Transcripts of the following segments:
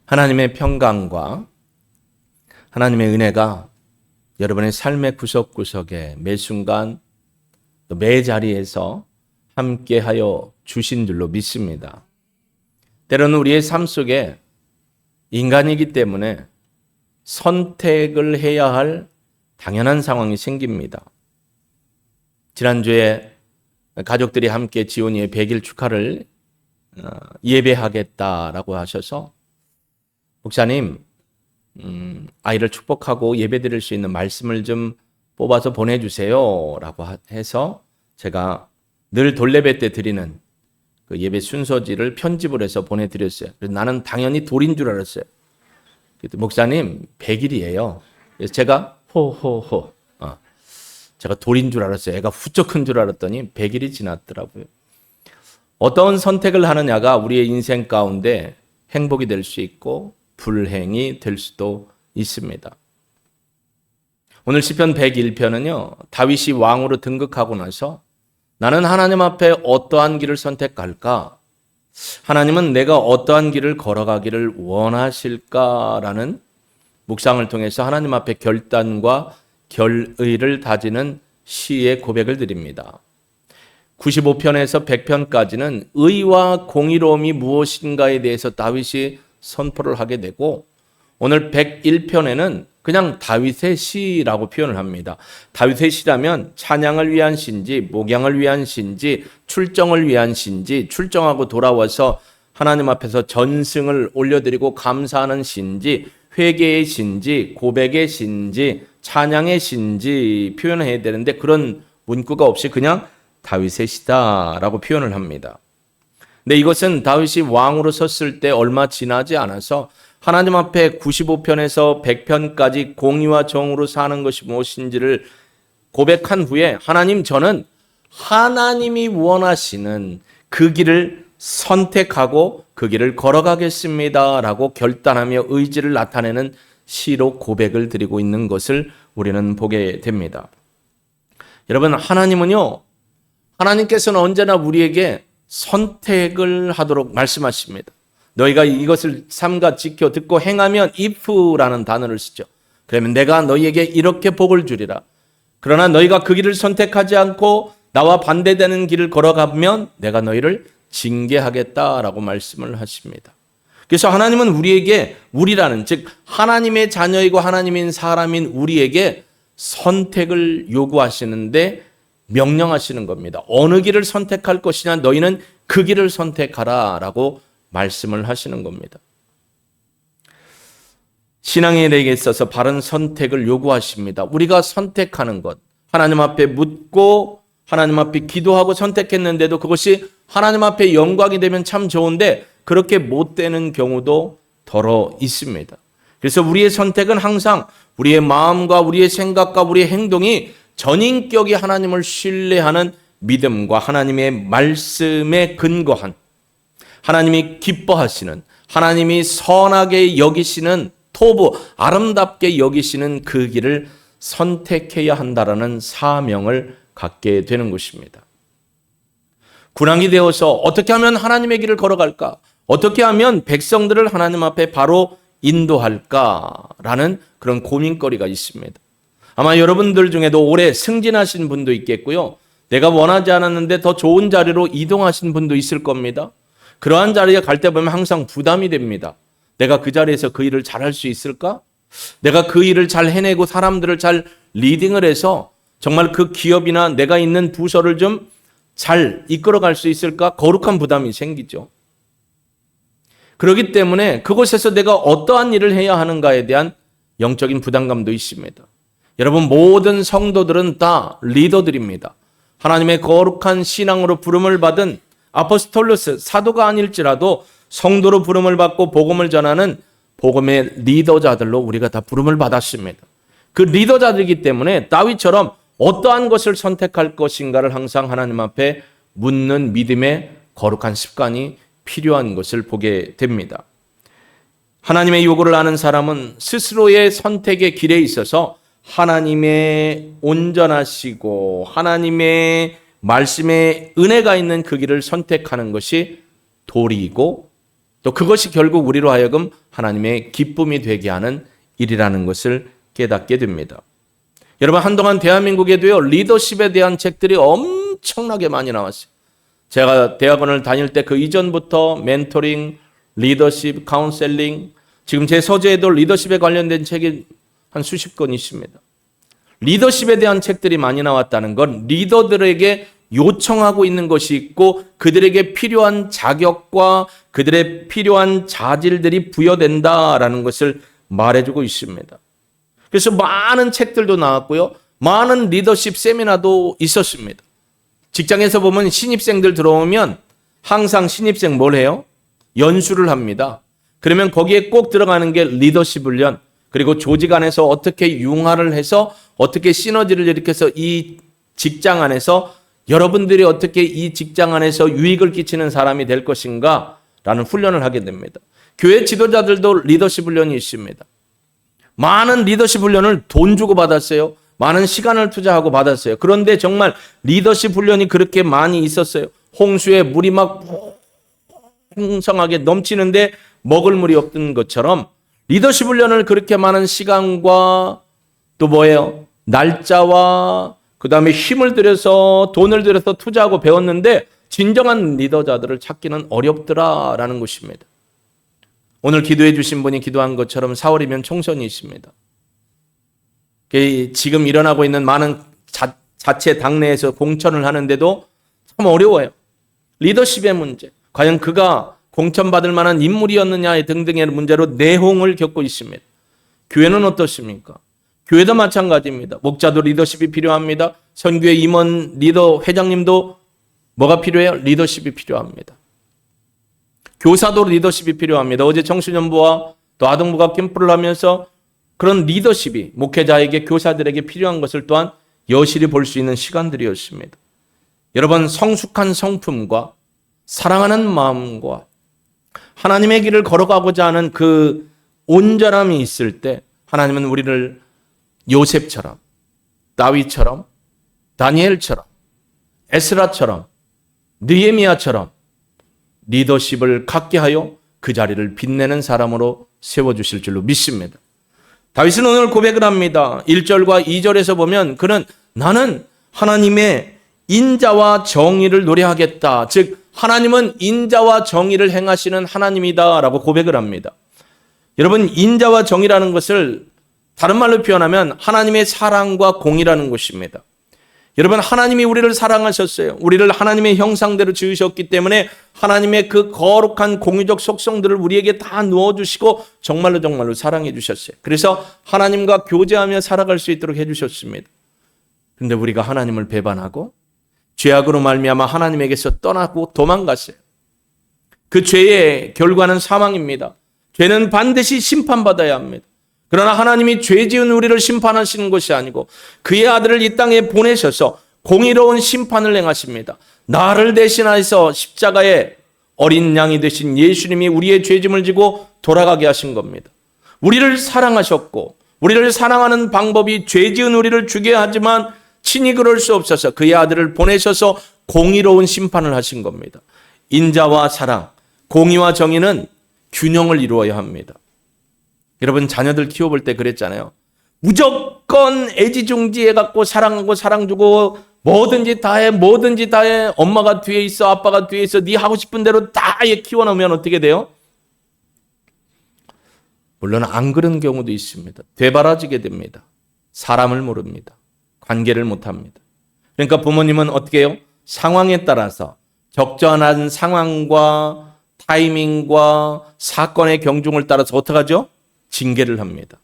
하나님의 평강과 하나님의 은혜가 여러분의 삶의 구석구석에 매 순간 또 매 자리에서 함께하여 주신 줄로 믿습니다. 때로는 우리의 삶 속에 인간이기 때문에 선택을 해야 할 당연한 상황이 생깁니다. 지난주에 가족들이 함께 지온이의 100일 축하를 예배하겠다라고 하셔서 목사님, 아이를 축복하고 예배드릴 수 있는 말씀을 좀 뽑아서 보내주세요 라고 해서 제가 늘 돌레배 때 드리는 그 예배 순서지를 편집을 해서 보내드렸어요. 그래서 나는 당연히 돌인 줄 알았어요. 목사님 100일이에요. 그래서 제가 호호호 제가 돌인 줄 알았어요. 애가 후쩍 큰 줄 알았더니 100일이 지났더라고요. 어떤 선택을 하느냐가 우리의 인생 가운데 행복이 될 수 있고 불행이 될 수도 있습니다. 오늘 시편 101편은요. 다윗이 왕으로 등극하고 나서 나는 하나님 앞에 어떠한 길을 선택할까? 하나님은 내가 어떠한 길을 걸어가기를 원하실까라는 묵상을 통해서 하나님 앞에 결단과 결의를 다지는 시의 고백을 드립니다. 95편에서 100편까지는 의와 공의로움이 무엇인가에 대해서 다윗이 선포를 하게 되고 오늘 101편에는 그냥 다윗의 시라고 표현을 합니다. 다윗의 시라면 찬양을 위한 시인지 목양을 위한 시인지 출정을 위한 시인지 출정하고 돌아와서 하나님 앞에서 전승을 올려드리고 감사하는 시인지 회개의 시인지 고백의 시인지 찬양의 시인지 표현해야 되는데 그런 문구가 없이 그냥 다윗의 시다라고 표현을 합니다. 근데 이것은 다윗이 왕으로 섰을 때 얼마 지나지 않아서 하나님 앞에 95편에서 100편까지 공의와 정으로 사는 것이 무엇인지를 고백한 후에 하나님 저는 하나님이 원하시는 그 길을 선택하고 그 길을 걸어가겠습니다 라고 결단하며 의지를 나타내는 시로 고백을 드리고 있는 것을 우리는 보게 됩니다. 여러분 하나님은요 하나님께서는 언제나 우리에게 선택을 하도록 말씀하십니다. 너희가 이것을 삼가 지켜 듣고 행하면 if라는 단어를 쓰죠. 그러면 내가 너희에게 이렇게 복을 주리라. 그러나 너희가 그 길을 선택하지 않고 나와 반대되는 길을 걸어가면 내가 너희를 징계하겠다라고 말씀을 하십니다. 그래서 하나님은 우리에게 우리라는 즉 하나님의 자녀이고 하나님인 사람인 우리에게 선택을 요구하시는데 명령하시는 겁니다. 어느 길을 선택할 것이냐 너희는 그 길을 선택하라 라고 말씀을 하시는 겁니다. 신앙인에게 있어서 바른 선택을 요구하십니다. 우리가 선택하는 것, 하나님 앞에 묻고 하나님 앞에 기도하고 선택했는데도 그것이 하나님 앞에 영광이 되면 참 좋은데 그렇게 못 되는 경우도 더러 있습니다. 그래서 우리의 선택은 항상 우리의 마음과 우리의 생각과 우리의 행동이 전인격이 하나님을 신뢰하는 믿음과 하나님의 말씀에 근거한 하나님이 기뻐하시는 하나님이 선하게 여기시는 토부 아름답게 여기시는 그 길을 선택해야 한다라는 사명을 갖게 되는 것입니다. 군왕이 되어서 어떻게 하면 하나님의 길을 걸어갈까? 어떻게 하면 백성들을 하나님 앞에 바로 인도할까라는 그런 고민거리가 있습니다. 아마 여러분들 중에도 올해 승진하신 분도 있겠고요. 내가 원하지 않았는데 더 좋은 자리로 이동하신 분도 있을 겁니다. 그러한 자리에 갈 때 보면 항상 부담이 됩니다. 내가 그 자리에서 그 일을 잘할 수 있을까? 내가 그 일을 잘 해내고 사람들을 잘 리딩을 해서 정말 그 기업이나 내가 있는 부서를 좀 잘 이끌어갈 수 있을까? 거룩한 부담이 생기죠. 그렇기 때문에 그곳에서 내가 어떠한 일을 해야 하는가에 대한 영적인 부담감도 있습니다. 여러분 모든 성도들은 다 리더들입니다. 하나님의 거룩한 신앙으로 부름을 받은 아포스톨로스 사도가 아닐지라도 성도로 부름을 받고 복음을 전하는 복음의 리더자들로 우리가 다 부름을 받았습니다. 그 리더자들이기 때문에 다윗처럼 어떠한 것을 선택할 것인가를 항상 하나님 앞에 묻는 믿음의 거룩한 습관이 필요한 것을 보게 됩니다. 하나님의 요구를 아는 사람은 스스로의 선택의 길에 있어서 하나님의 온전하시고 하나님의 말씀에 은혜가 있는 그 길을 선택하는 것이 도리이고 또 그것이 결국 우리로 하여금 하나님의 기쁨이 되게 하는 일이라는 것을 깨닫게 됩니다. 여러분, 한동안 대한민국에도요, 리더십에 대한 책들이 엄청나게 많이 나왔어요. 제가 대학원을 다닐 때 그 이전부터 멘토링, 리더십, 카운셀링, 지금 제 서재에도 리더십에 관련된 책이 한 수십 권 있습니다. 리더십에 대한 책들이 많이 나왔다는 건 리더들에게 요청하고 있는 것이 있고 그들에게 필요한 자격과 그들의 필요한 자질들이 부여된다라는 것을 말해주고 있습니다. 그래서 많은 책들도 나왔고요. 많은 리더십 세미나도 있었습니다. 직장에서 보면 신입생들 들어오면 항상 신입생 뭘 해요? 연수를 합니다. 그러면 거기에 꼭 들어가는 게 리더십 훈련, 그리고 조직 안에서 어떻게 융화를 해서 어떻게 시너지를 일으켜서 이 직장 안에서 여러분들이 어떻게 이 직장 안에서 유익을 끼치는 사람이 될 것인가 라는 훈련을 하게 됩니다. 교회 지도자들도 리더십 훈련이 있습니다. 많은 리더십 훈련을 돈 주고 받았어요. 많은 시간을 투자하고 받았어요. 그런데 정말 리더십 훈련이 그렇게 많이 있었어요. 홍수에 물이 막 풍성하게 넘치는데 먹을 물이 없던 것처럼 리더십 훈련을 그렇게 많은 시간과 또 뭐예요? 날짜와 그 다음에 힘을 들여서 돈을 들여서 투자하고 배웠는데 진정한 리더자들을 찾기는 어렵더라라는 것입니다. 오늘 기도해 주신 분이 기도한 것처럼 4월이면 총선이 있습니다. 지금 일어나고 있는 많은 자체 당내에서 공천을 하는데도 참 어려워요. 리더십의 문제, 과연 그가 공천받을 만한 인물이었느냐 등등의 문제로 내홍을 겪고 있습니다. 교회는 어떻습니까? 교회도 마찬가지입니다. 목자도 리더십이 필요합니다. 선교회 임원 리더 회장님도 뭐가 필요해요? 리더십이 필요합니다. 교사도 리더십이 필요합니다. 어제 청소년부와 또 아동부가 캠프를 하면서 그런 리더십이 목회자에게 교사들에게 필요한 것을 또한 여실히 볼 수 있는 시간들이었습니다. 여러분, 성숙한 성품과 사랑하는 마음과 하나님의 길을 걸어가고자 하는 그 온전함이 있을 때 하나님은 우리를 요셉처럼, 다윗처럼, 다니엘처럼, 에스라처럼, 느헤미야처럼 리더십을 갖게 하여 그 자리를 빛내는 사람으로 세워주실 줄로 믿습니다. 다윗은 오늘 고백을 합니다. 1절과 2절에서 보면 그는 나는 하나님의 인자와 정의를 노래하겠다. 즉 하나님은 인자와 정의를 행하시는 하나님이다 라고 고백을 합니다. 여러분, 인자와 정의라는 것을 다른 말로 표현하면 하나님의 사랑과 공의라는 것입니다. 여러분, 하나님이 우리를 사랑하셨어요. 우리를 하나님의 형상대로 지으셨기 때문에 하나님의 그 거룩한 공의적 속성들을 우리에게 다 넣어주시고 정말로 사랑해 주셨어요. 그래서 하나님과 교제하며 살아갈 수 있도록 해주셨습니다. 그런데 우리가 하나님을 배반하고 죄악으로 말미암아 하나님에게서 떠나고 도망갔어요. 그 죄의 결과는 사망입니다. 죄는 반드시 심판받아야 합니다. 그러나 하나님이 죄 지은 우리를 심판하시는 것이 아니고 그의 아들을 이 땅에 보내셔서 공의로운 심판을 행하십니다. 나를 대신하여서 십자가에 어린 양이 되신 예수님이 우리의 죄짐을 지고 돌아가게 하신 겁니다. 우리를 사랑하셨고 우리를 사랑하는 방법이 죄 지은 우리를 죽여야 하지만 친히 그럴 수 없어서 그의 아들을 보내셔서 공의로운 심판을 하신 겁니다. 인자와 사랑, 공의와 정의는 균형을 이루어야 합니다. 여러분, 자녀들 키워볼 때 그랬잖아요. 무조건 애지중지해갖고 사랑하고 사랑 주고 뭐든지 다 해, 뭐든지 다 해. 엄마가 뒤에 있어, 아빠가 뒤에 있어. 네 하고 싶은 대로 다 키워놓으면 어떻게 돼요? 물론 안 그런 경우도 있습니다. 되바라지게 됩니다. 사람을 모릅니다. 관계를 못합니다. 그러니까 부모님은 어떻게 해요? 상황에 따라서 적절한 상황과 타이밍과 사건의 경중을 따라서 어떻게 하죠? 징계를 합니다.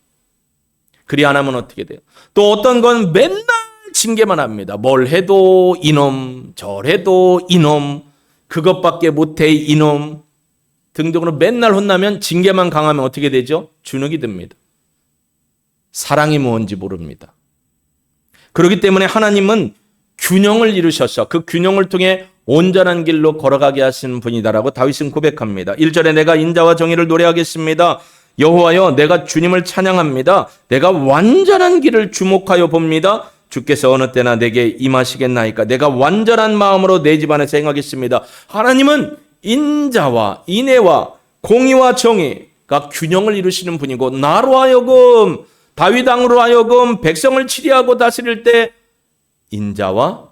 그리 안 하면 어떻게 돼요? 또 어떤 건 맨날 징계만 합니다. 뭘 해도 이놈, 절 해도 이놈, 그것밖에 못해 이놈 등등으로 맨날 혼나면 징계만 강하면 어떻게 되죠? 주눅이 듭니다. 사랑이 뭔지 모릅니다. 그렇기 때문에 하나님은 균형을 이루셔서 그 균형을 통해 온전한 길로 걸어가게 하시는 분이다라고 다윗은 고백합니다. 1절에 내가 인자와 정의를 노래하겠습니다. 여호와여, 내가 주님을 찬양합니다. 내가 완전한 길을 주목하여 봅니다. 주께서 어느 때나 내게 임하시겠나이까. 내가 완전한 마음으로 내 집안에서 행하겠습니다. 하나님은 인자와 인애와 공의와 정의가 균형을 이루시는 분이고 나로 하여금 다윗 왕으로 하여금 백성을 치리하고 다스릴 때 인자와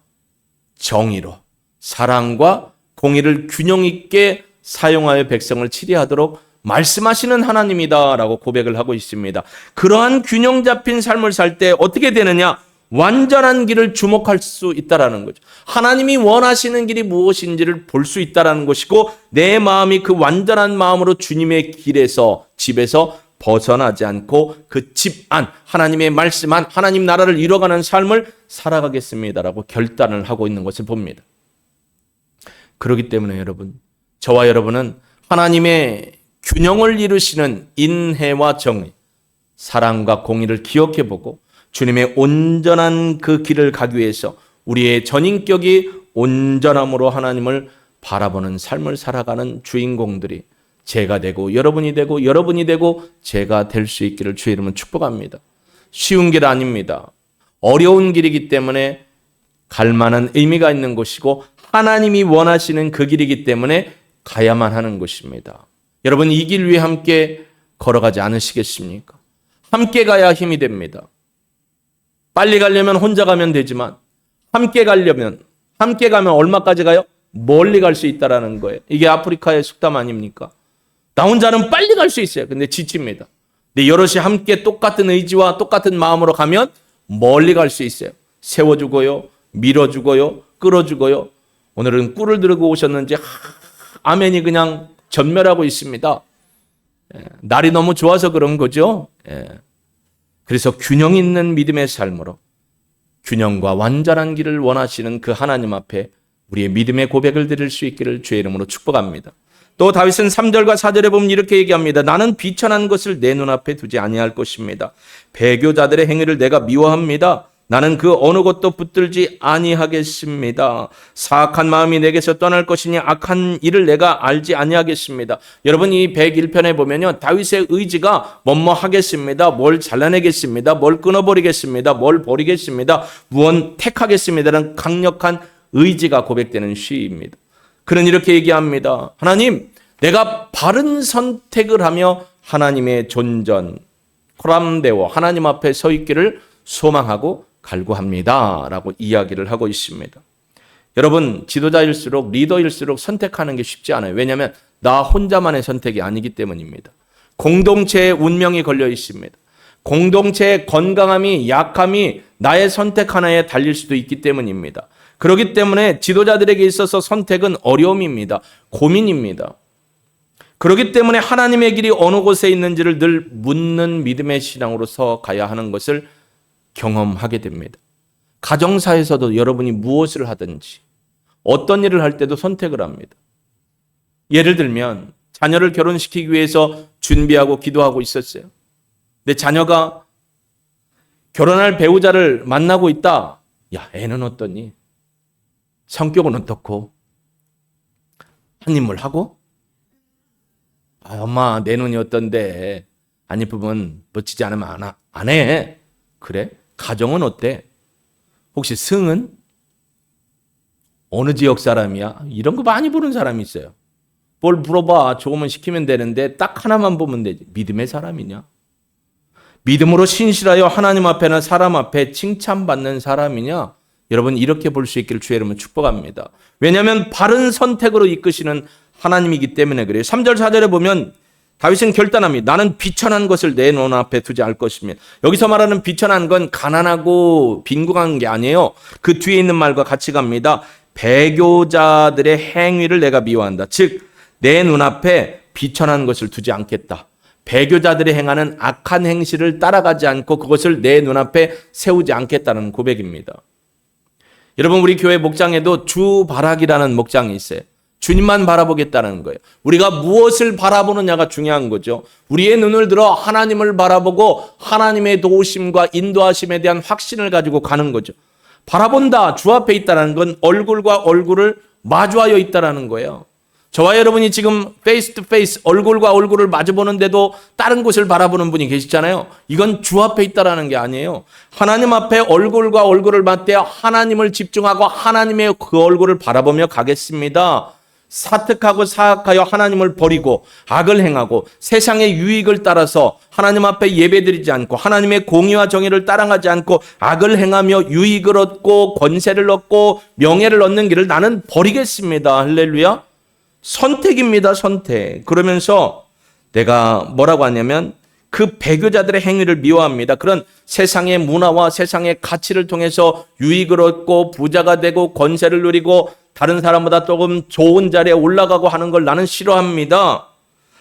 정의로 사랑과 공의를 균형 있게 사용하여 백성을 치리하도록 말씀하시는 하나님이다라고 고백을 하고 있습니다. 그러한 균형 잡힌 삶을 살 때 어떻게 되느냐? 완전한 길을 주목할 수 있다라는 거죠. 하나님이 원하시는 길이 무엇인지를 볼 수 있다라는 것이고 내 마음이 그 완전한 마음으로 주님의 길에서 집에서 벗어나지 않고 그 집 안, 하나님의 말씀 안, 하나님 나라를 이뤄가는 삶을 살아가겠습니다라고 결단을 하고 있는 것을 봅니다. 그렇기 때문에 여러분, 저와 여러분은 하나님의 균형을 이루시는 인애와 정의, 사랑과 공의를 기억해보고 주님의 온전한 그 길을 가기 위해서 우리의 전인격이 온전함으로 하나님을 바라보는 삶을 살아가는 주인공들이 제가 되고 여러분이 되고 여러분이 되고 제가 될 수 있기를 주의 이름으로 축복합니다. 쉬운 길 아닙니다. 어려운 길이기 때문에 갈 만한 의미가 있는 곳이고 하나님이 원하시는 그 길이기 때문에 가야만 하는 것입니다. 여러분 이 길 위에 함께 걸어가지 않으시겠습니까? 함께 가야 힘이 됩니다. 빨리 가려면 혼자 가면 되지만 함께 가면 얼마까지 가요? 멀리 갈 수 있다라는 거예요. 이게 아프리카의 속담 아닙니까? 나 혼자는 빨리 갈 수 있어요. 근데 지칩니다. 근데 여럿이 함께 똑같은 의지와 똑같은 마음으로 가면 멀리 갈 수 있어요. 세워주고요, 밀어주고요, 끌어주고요. 오늘은 꿀을 들고 오셨는지 아멘이 그냥 전멸하고 있습니다. 날이 너무 좋아서 그런 거죠. 그래서 균형 있는 믿음의 삶으로 균형과 완전한 길을 원하시는 그 하나님 앞에 우리의 믿음의 고백을 드릴 수 있기를 주의 이름으로 축복합니다. 또 다윗은 3절과 4절에 보면 이렇게 얘기합니다. 나는 비천한 것을 내 눈앞에 두지 아니할 것입니다. 배교자들의 행위를 내가 미워합니다. 나는 그 어느 것도 붙들지 아니하겠습니다. 사악한 마음이 내게서 떠날 것이니 악한 일을 내가 알지 아니하겠습니다. 여러분 이 101편에 보면요. 다윗의 의지가 뭐뭐 하겠습니다. 뭘 잘라내겠습니다. 뭘 끊어버리겠습니다. 뭘 버리겠습니다. 무언 택하겠습니다라는 강력한 의지가 고백되는 시입니다. 그는 이렇게 얘기합니다. 하나님, 내가 바른 선택을 하며 하나님의 존전, 코람데오 하나님 앞에 서 있기를 소망하고 갈구합니다. 라고 이야기를 하고 있습니다. 여러분, 지도자일수록 리더일수록 선택하는 게 쉽지 않아요. 왜냐하면 나 혼자만의 선택이 아니기 때문입니다. 공동체의 운명이 걸려 있습니다. 공동체의 건강함이 약함이 나의 선택 하나에 달릴 수도 있기 때문입니다. 그렇기 때문에 지도자들에게 있어서 선택은 어려움입니다. 고민입니다. 그렇기 때문에 하나님의 길이 어느 곳에 있는지를 늘 묻는 믿음의 신앙으로서 가야 하는 것을 경험하게 됩니다. 가정사에서도 여러분이 무엇을 하든지 어떤 일을 할 때도 선택을 합니다. 예를 들면 자녀를 결혼시키기 위해서 준비하고 기도하고 있었어요. 근데 자녀가 결혼할 배우자를 만나고 있다. 야, 애는 어떠니? 성격은 어떻고? 한 인물 하고? 아, 엄마 내 눈이 어떤데? 안 이쁘면 멋지지 않으면 안 해. 그래? 가정은 어때? 혹시 승은? 어느 지역 사람이야? 이런 거 많이 보는 사람이 있어요. 뭘 물어봐. 조금은 시키면 되는데 딱 하나만 보면 되지. 믿음의 사람이냐? 믿음으로 신실하여 하나님 앞에나 사람 앞에 칭찬받는 사람이냐? 여러분 이렇게 볼 수 있기를 주의 이름으로 축복합니다. 왜냐하면 바른 선택으로 이끄시는 하나님이기 때문에 그래요. 3절 4절에 보면 다윗은 결단합니다. 나는 비천한 것을 내 눈앞에 두지 않을 것이며 여기서 말하는 비천한 건 가난하고 빈궁한 게 아니에요. 그 뒤에 있는 말과 같이 갑니다. 배교자들의 행위를 내가 미워한다. 즉 내 눈앞에 비천한 것을 두지 않겠다. 배교자들이 행하는 악한 행실을 따라가지 않고 그것을 내 눈앞에 세우지 않겠다는 고백입니다. 여러분 우리 교회 목장에도 주바라기라는 목장이 있어요. 주님만 바라보겠다는 거예요. 우리가 무엇을 바라보느냐가 중요한 거죠. 우리의 눈을 들어 하나님을 바라보고 하나님의 도우심과 인도하심에 대한 확신을 가지고 가는 거죠. 바라본다, 주 앞에 있다는 건 얼굴과 얼굴을 마주하여 있다는 거예요. 저와 여러분이 지금 페이스 투 페이스 얼굴과 얼굴을 마주보는데도 다른 곳을 바라보는 분이 계시잖아요. 이건 주 앞에 있다는 게 아니에요. 하나님 앞에 얼굴과 얼굴을 맞대어 하나님을 집중하고 하나님의 그 얼굴을 바라보며 가겠습니다. 사특하고 사악하여 하나님을 버리고 악을 행하고 세상의 유익을 따라서 하나님 앞에 예배드리지 않고 하나님의 공의와 정의를 따라가지 않고 악을 행하며 유익을 얻고 권세를 얻고 명예를 얻는 길을 나는 버리겠습니다. 할렐루야. 선택입니다. 선택. 그러면서 내가 뭐라고 하냐면 그 배교자들의 행위를 미워합니다. 그런 세상의 문화와 세상의 가치를 통해서 유익을 얻고 부자가 되고 권세를 누리고 다른 사람보다 조금 좋은 자리에 올라가고 하는 걸 나는 싫어합니다.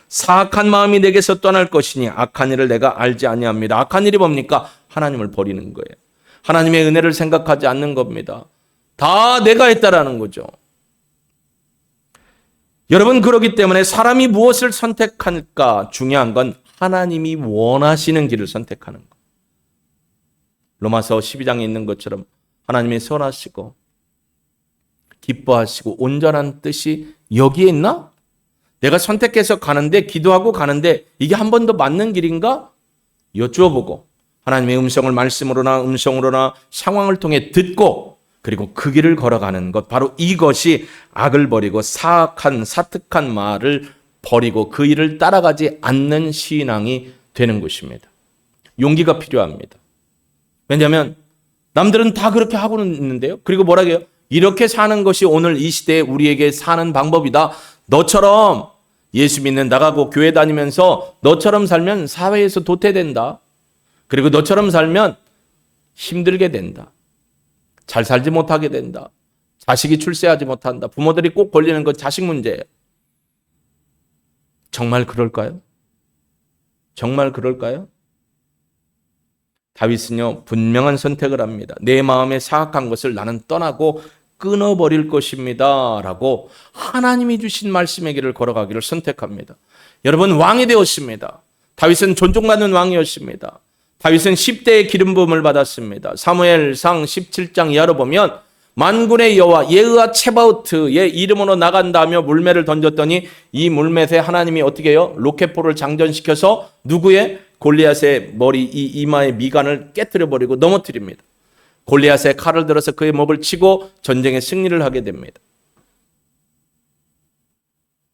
사악한 마음이 내게서 떠날 것이니 악한 일을 내가 알지 아니합니다. 악한 일이 뭡니까? 하나님을 버리는 거예요. 하나님의 은혜를 생각하지 않는 겁니다. 다 내가 했다라는 거죠. 여러분, 그렇기 때문에 사람이 무엇을 선택할까? 중요한 건 하나님이 원하시는 길을 선택하는 것. 로마서 12장에 있는 것처럼 하나님이 선하시고 기뻐하시고 온전한 뜻이 여기에 있나? 내가 선택해서 가는데, 기도하고 가는데 이게 한 번 더 맞는 길인가? 여쭈어보고 하나님의 음성을 말씀으로나 음성으로나 상황을 통해 듣고 그리고 그 길을 걸어가는 것, 바로 이것이 악을 버리고 사악한 사특한 말을 버리고 그 일을 따라가지 않는 신앙이 되는 것입니다. 용기가 필요합니다. 왜냐하면 남들은 다 그렇게 하고는 있는데요. 그리고 뭐라고 해요? 이렇게 사는 것이 오늘 이 시대에 우리에게 사는 방법이다. 너처럼 예수 믿는 나가고 교회 다니면서 너처럼 살면 사회에서 도태된다. 그리고 너처럼 살면 힘들게 된다. 잘 살지 못하게 된다. 자식이 출세하지 못한다. 부모들이 꼭 걸리는 건 자식 문제예요. 정말 그럴까요? 정말 그럴까요? 다윗은요, 분명한 선택을 합니다. 내 마음에 사악한 것을 나는 떠나고 끊어버릴 것입니다. 라고 하나님이 주신 말씀의 길을 걸어가기를 선택합니다. 여러분, 왕이 되었습니다. 다윗은 존중받는 왕이었습니다. 다윗은 10대의 기름 부음을 받았습니다. 사무엘상 17장 이하로 보면 만군의 여호와 예의와 체바우트의 이름으로 나간다며 물매를 던졌더니 이 물맷에 하나님이 어떻게 해요? 로켓포를 장전시켜서 누구의? 골리앗의 머리, 이 이마의 미간을 깨뜨려버리고 넘어뜨립니다. 골리앗의 칼을 들어서 그의 목을 치고 전쟁에 승리를 하게 됩니다.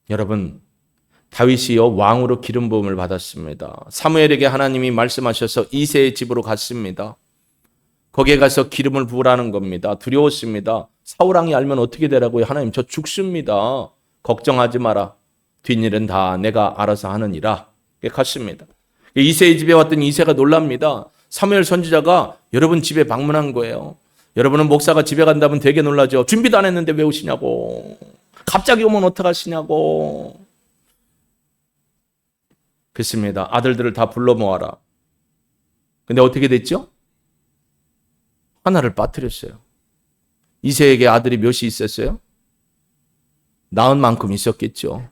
여러분, 다윗이요 왕으로 기름 부음을 받았습니다. 사무엘에게 하나님이 말씀하셔서 이새의 집으로 갔습니다. 거기에 가서 기름을 부으라는 겁니다. 두려웠습니다. 사울왕이 알면 어떻게 되라고요? 하나님, 저 죽습니다. 걱정하지 마라. 뒷일은 다 내가 알아서 하느니라. 갔습니다. 이새의 집에 왔더니 이새가 놀랍니다. 사무엘 선지자가 여러분 집에 방문한 거예요. 여러분은 목사가 집에 간다면 되게 놀라죠. 준비도 안 했는데 왜 오시냐고. 갑자기 오면 어떡하시냐고. 그렇습니다. 아들들을 다 불러 모아라. 근데 어떻게 됐죠? 하나를 빠뜨렸어요. 이새에게 아들이 몇이 있었어요? 낳은 만큼 있었겠죠.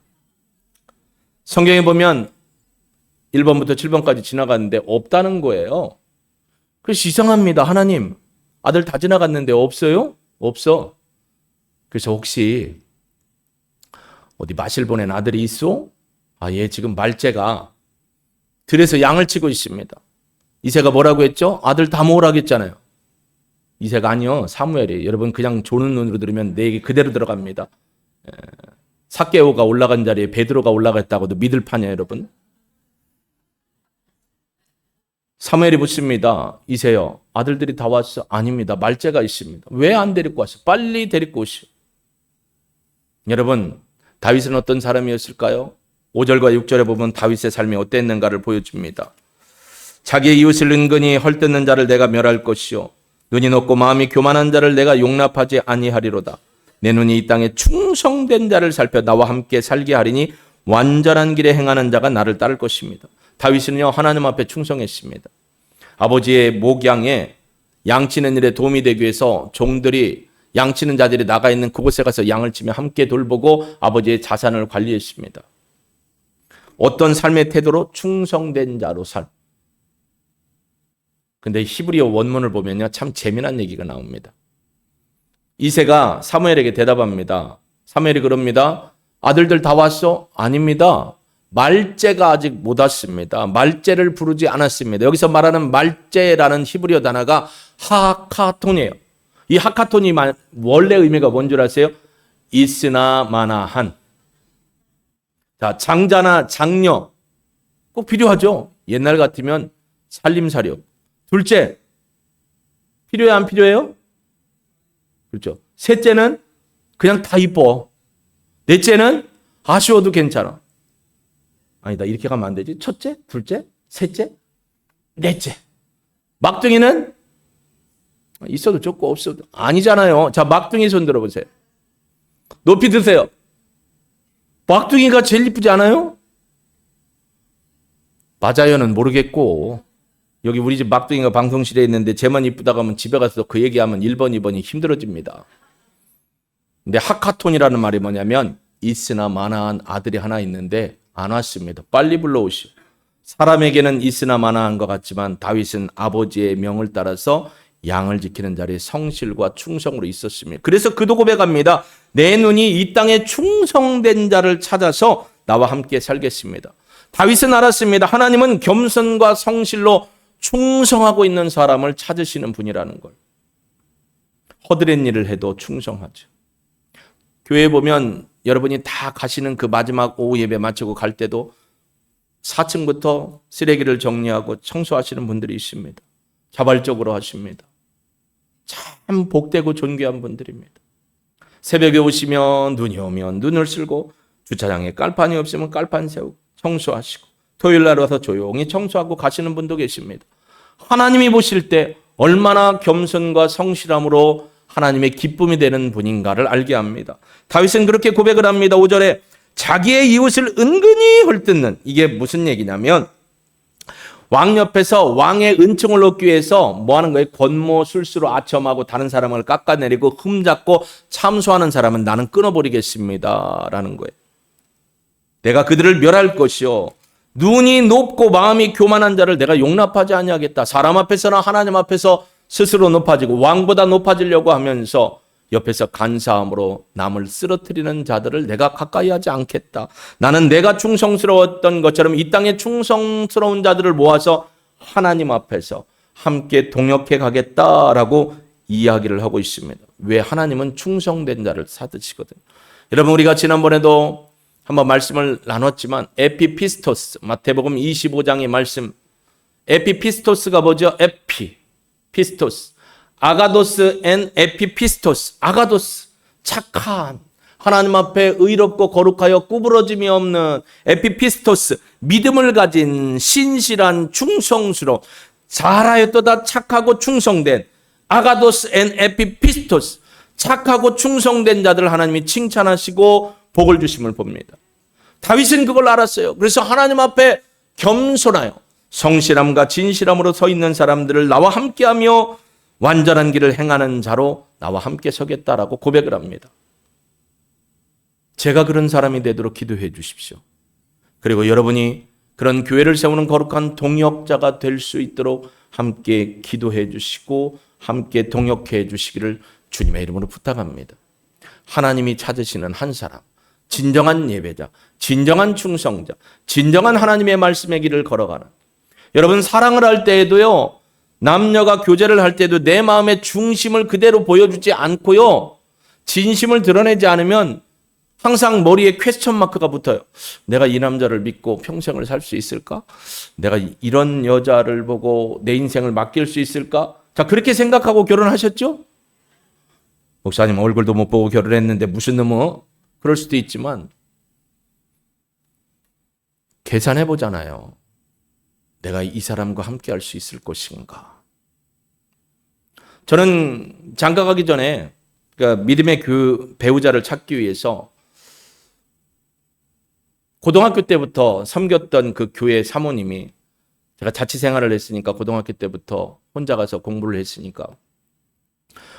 성경에 보면 1번부터 7번까지 지나갔는데 없다는 거예요. 그래서 이상합니다. 하나님, 아들 다 지나갔는데 없어요? 없어. 그래서 혹시 어디 마실 보낸 아들이 있어? 얘 지금 말째가 들에서 양을 치고 있습니다. 이새가 뭐라고 했죠? 아들 다 모으라고 했잖아요. 이새가 아니요, 사무엘이. 여러분 그냥 조는 눈으로 들으면 내 얘기 그대로 들어갑니다. 삭개오가 올라간 자리에 베드로가 올라갔다고도 믿을 판이에요, 여러분. 사무엘이 묻습니다. 이새요, 아들들이 다 왔어? 아닙니다. 말째가 있습니다. 왜 안 데리고 왔어? 빨리 데리고 오시오. 여러분, 다윗은 어떤 사람이었을까요? 5절과 6절에 보면 다윗의 삶이 어땠는가를 보여줍니다. 자기의 이웃을 은근히 헐뜯는 자를 내가 멸할 것이요 눈이 높고 마음이 교만한 자를 내가 용납하지 아니하리로다. 내 눈이 이 땅에 충성된 자를 살펴 나와 함께 살게 하리니 완전한 길에 행하는 자가 나를 따를 것입니다. 다윗은요, 하나님 앞에 충성했습니다. 아버지의 목양에 양치는 일에 도움이 되기 위해서 종들이, 양치는 자들이 나가 있는 그곳에 가서 양을 치며 함께 돌보고 아버지의 자산을 관리했습니다. 어떤 삶의 태도로? 충성된 자로 살. 근데 히브리어 원문을 보면요, 참 재미난 얘기가 나옵니다. 이새가 사무엘에게 대답합니다. 사무엘이 그럽니다. 아들들 다 왔어? 아닙니다. 말째가 아직 못 왔습니다. 말째를 부르지 않았습니다. 여기서 말하는 말째라는 히브리어 단어가 하카톤이에요. 이 하카톤이 원래 의미가 뭔 줄 아세요? 있으나 마나한. 자, 장자나 장녀 꼭 필요하죠. 옛날 같으면 살림살이요. 둘째, 필요해 안 필요해요? 그렇죠. 셋째는 그냥 다 이뻐. 넷째는 아쉬워도 괜찮아. 아니다, 이렇게 가면 안 되지. 첫째, 둘째, 셋째, 넷째. 막둥이는 있어도 좋고 없어도 아니잖아요. 자, 막둥이 손 들어보세요. 높이 드세요. 막둥이가 제일 이쁘지 않아요? 맞아요는 모르겠고, 여기 우리 집 막둥이가 방송실에 있는데 쟤만 이쁘다고 하면 집에 가서 그 얘기하면 1번, 2번이 힘들어집니다. 근데 하카톤이라는 말이 뭐냐면 있으나 마나한 아들이 하나 있는데 안 왔습니다. 빨리 불러오시오. 사람에게는 있으나 마나한 것 같지만 다윗은 아버지의 명을 따라서 양을 지키는 자리에 성실과 충성으로 있었습니다. 그래서 그도 고백합니다. 내 눈이 이 땅에 충성된 자를 찾아서 나와 함께 살겠습니다. 다윗은 알았습니다. 하나님은 겸손과 성실로 충성하고 있는 사람을 찾으시는 분이라는 걸. 허드렛 일을 해도 충성하죠. 교회에 보면 여러분이 다 가시는 그 마지막 오후 예배 마치고 갈 때도 4층부터 쓰레기를 정리하고 청소하시는 분들이 있습니다. 자발적으로 하십니다. 참 복되고 존귀한 분들입니다. 새벽에 오시면 눈이 오면 눈을 쓸고 주차장에 깔판이 없으면 깔판 세우고 청소하시고 토요일 날 와서 조용히 청소하고 가시는 분도 계십니다. 하나님이 보실 때 얼마나 겸손과 성실함으로 하나님의 기쁨이 되는 분인가를 알게 합니다. 다윗은 그렇게 고백을 합니다. 5절에 자기의 이웃을 은근히 헐뜯는, 이게 무슨 얘기냐면 왕 옆에서 왕의 은총을 얻기 위해서 뭐 하는 거예요? 권모 술수로 아첨하고 다른 사람을 깎아내리고 흠잡고 참소하는 사람은 나는 끊어버리겠습니다 라는 거예요. 내가 그들을 멸할 것이요 눈이 높고 마음이 교만한 자를 내가 용납하지 아니하겠다. 사람 앞에서나 하나님 앞에서 스스로 높아지고 왕보다 높아지려고 하면서 옆에서 간사함으로 남을 쓰러뜨리는 자들을 내가 가까이 하지 않겠다. 나는 내가 충성스러웠던 것처럼 이 땅에 충성스러운 자들을 모아서 하나님 앞에서 함께 동역해 가겠다라고 이야기를 하고 있습니다. 왜? 하나님은 충성된 자를 찾으시거든요. 여러분, 우리가 지난번에도 한번 말씀을 나눴지만 에피피스토스, 마태복음 25장의 말씀, 에피피스토스가 뭐죠? 에피피스토스, 아가도스 앤 에피피스토스. 아가도스, 착한, 하나님 앞에 의롭고 거룩하여 구부러짐이 없는. 에피피스토스, 믿음을 가진 신실한 충성스러운, 잘하였도다 착하고 충성된. 아가도스 앤 에피피스토스, 착하고 충성된 자들 하나님이 칭찬하시고 복을 주심을 봅니다. 다윗은 그걸 알았어요. 그래서 하나님 앞에 겸손하여 성실함과 진실함으로 서 있는 사람들을 나와 함께하며 완전한 길을 행하는 자로 나와 함께 서겠다라고 고백을 합니다. 제가 그런 사람이 되도록 기도해 주십시오. 그리고 여러분이 그런 교회를 세우는 거룩한 동역자가 될 수 있도록 함께 기도해 주시고 함께 동역해 주시기를 주님의 이름으로 부탁합니다. 하나님이 찾으시는 한 사람, 진정한 예배자, 진정한 충성자, 진정한 하나님의 말씀의 길을 걸어가는, 여러분 사랑을 할 때에도요, 남녀가 교제를 할 때도 내 마음의 중심을 그대로 보여주지 않고요, 진심을 드러내지 않으면 항상 머리에 퀘스천 마크가 붙어요. 내가 이 남자를 믿고 평생을 살 수 있을까? 내가 이런 여자를 보고 내 인생을 맡길 수 있을까? 자, 그렇게 생각하고 결혼하셨죠? 목사님 얼굴도 못 보고 결혼했는데 무슨 놈의? 그럴 수도 있지만 계산해 보잖아요. 내가 이 사람과 함께 할 수 있을 것인가? 저는 장가 가기 전에 그러니까 믿음의 그 배우자를 찾기 위해서 고등학교 때부터 섬겼던 그 교회 사모님이, 제가 자취 생활을 했으니까 고등학교 때부터 혼자 가서 공부를 했으니까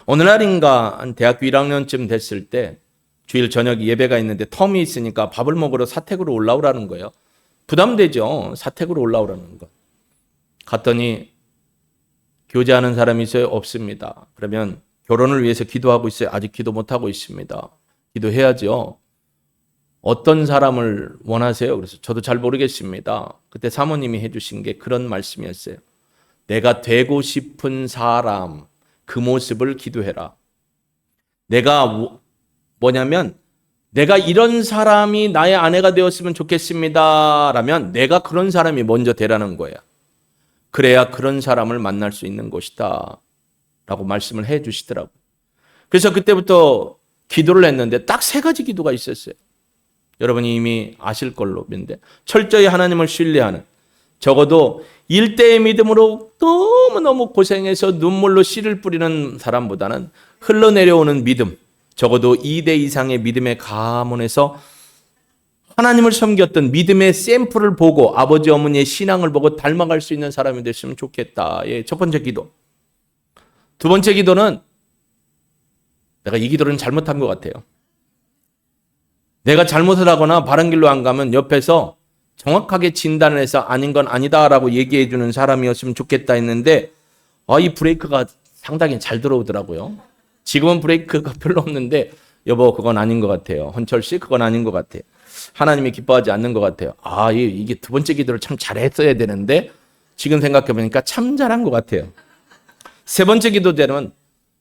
어느 날인가 한 대학교 1학년쯤 됐을 때 주일 저녁 예배가 있는데 텀이 있으니까 밥을 먹으러 사택으로 올라오라는 거예요. 부담되죠. 사택으로 올라오라는 거. 갔더니 교제하는 사람이 있어요? 없습니다. 그러면 결혼을 위해서 기도하고 있어요? 아직 기도 못하고 있습니다. 기도해야죠. 어떤 사람을 원하세요? 그래서 저도 잘 모르겠습니다. 그때 사모님이 해주신 게 그런 말씀이었어요. 내가 되고 싶은 사람, 그 모습을 기도해라. 내가 뭐냐면 내가 이런 사람이 나의 아내가 되었으면 좋겠습니다. 라면 내가 그런 사람이 먼저 되라는 거야. 그래야 그런 사람을 만날 수 있는 것이다. 라고 말씀을 해 주시더라고요. 그래서 그때부터 기도를 했는데 딱 3가지 기도가 있었어요. 여러분이 이미 아실 걸로 믿는데, 철저히 하나님을 신뢰하는, 적어도 1대의 믿음으로 너무너무 고생해서 눈물로 씨를 뿌리는 사람보다는 흘러내려오는 믿음, 적어도 2대 이상의 믿음의 가문에서 하나님을 섬겼던 믿음의 샘플을 보고 아버지 어머니의 신앙을 보고 닮아갈 수 있는 사람이 됐으면 좋겠다. 예, 첫 번째 기도. 두 번째 기도는 내가 이 기도는 잘못한 것 같아요. 내가 잘못을 하거나 바른 길로 안 가면 옆에서 정확하게 진단을 해서 아닌 건 아니다라고 얘기해 주는 사람이었으면 좋겠다 했는데 이 브레이크가 상당히 잘 들어오더라고요. 지금은 브레이크가 별로 없는데 여보 그건 아닌 것 같아요. 헌철 씨 그건 아닌 것 같아요. 하나님이 기뻐하지 않는 것 같아요. 이게 두 번째 기도를 참 잘했어야 되는데 지금 생각해 보니까 참 잘한 것 같아요. 세 번째 기도 때는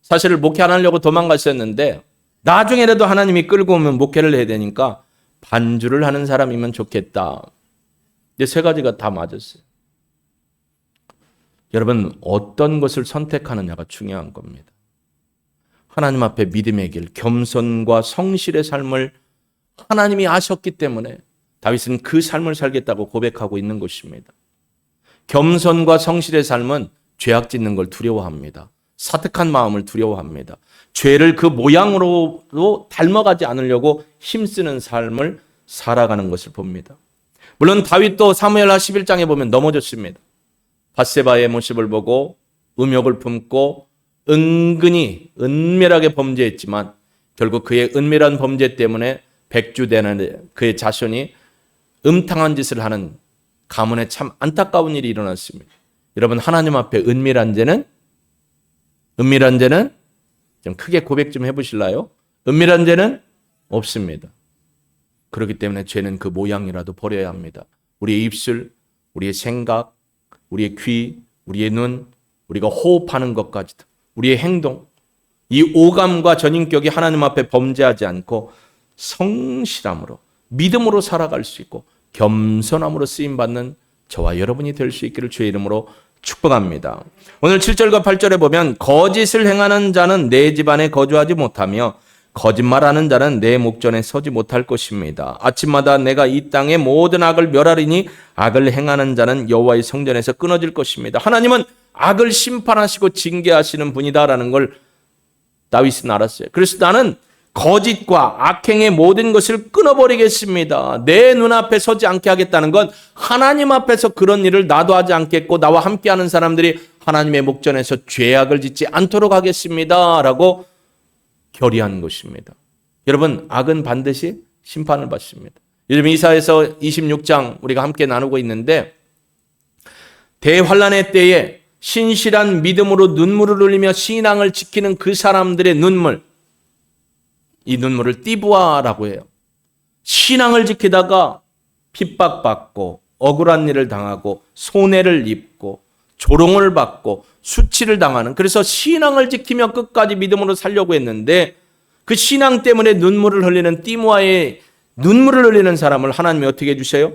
사실 목회 안 하려고 도망갔었는데 나중에라도 하나님이 끌고 오면 목회를 해야 되니까 반주를 하는 사람이면 좋겠다. 이제 3가지가 다 맞았어요. 여러분 어떤 것을 선택하느냐가 중요한 겁니다. 하나님 앞에 믿음의 길, 겸손과 성실의 삶을 하나님이 아셨기 때문에 다윗은 그 삶을 살겠다고 고백하고 있는 것입니다. 겸손과 성실의 삶은 죄악 짓는 걸 두려워합니다. 사특한 마음을 두려워합니다. 죄를 그 모양으로 닮아가지 않으려고 힘쓰는 삶을 살아가는 것을 봅니다. 물론 다윗도 사무엘하 11장에 보면 넘어졌습니다. 밧세바의 모습을 보고 음욕을 품고 은근히 은밀하게 범죄했지만 결국 그의 은밀한 범죄 때문에 백주되는 그의 자손이 음탕한 짓을 하는 가문에 참 안타까운 일이 일어났습니다. 여러분 하나님 앞에 은밀한 죄는 좀 크게 고백 좀 해보실래요? 은밀한 죄는 없습니다. 그렇기 때문에 죄는 그 모양이라도 버려야 합니다. 우리의 입술, 우리의 생각, 우리의 귀, 우리의 눈, 우리가 호흡하는 것까지도 우리의 행동, 이 오감과 전인격이 하나님 앞에 범죄하지 않고 성실함으로 믿음으로 살아갈 수 있고 겸손함으로 쓰임받는 저와 여러분이 될 수 있기를 주의 이름으로 축복합니다. 오늘 7절과 8절에 보면 거짓을 행하는 자는 내 집안에 거주하지 못하며 거짓말하는 자는 내 목전에 서지 못할 것입니다. 아침마다 내가 이 땅의 모든 악을 멸하리니 악을 행하는 자는 여호와의 성전에서 끊어질 것입니다. 하나님은 악을 심판하시고 징계하시는 분이다라는 걸 다윗은 알았어요. 그래서 나는 거짓과 악행의 모든 것을 끊어버리겠습니다. 내 눈앞에 서지 않게 하겠다는 건 하나님 앞에서 그런 일을 나도 하지 않겠고 나와 함께하는 사람들이 하나님의 목전에서 죄악을 짓지 않도록 하겠습니다. 라고 결의한 것입니다. 여러분 악은 반드시 심판을 받습니다. 요즘 이사야서 26장 우리가 함께 나누고 있는데 대환란의 때에 신실한 믿음으로 눈물을 흘리며 신앙을 지키는 그 사람들의 눈물, 이 눈물을 띠부아라고 해요. 신앙을 지키다가 핍박받고 억울한 일을 당하고 손해를 입고 조롱을 받고 수치를 당하는, 그래서 신앙을 지키며 끝까지 믿음으로 살려고 했는데 그 신앙 때문에 눈물을 흘리는 띠무아의 눈물을 흘리는 사람을 하나님이 어떻게 해주세요?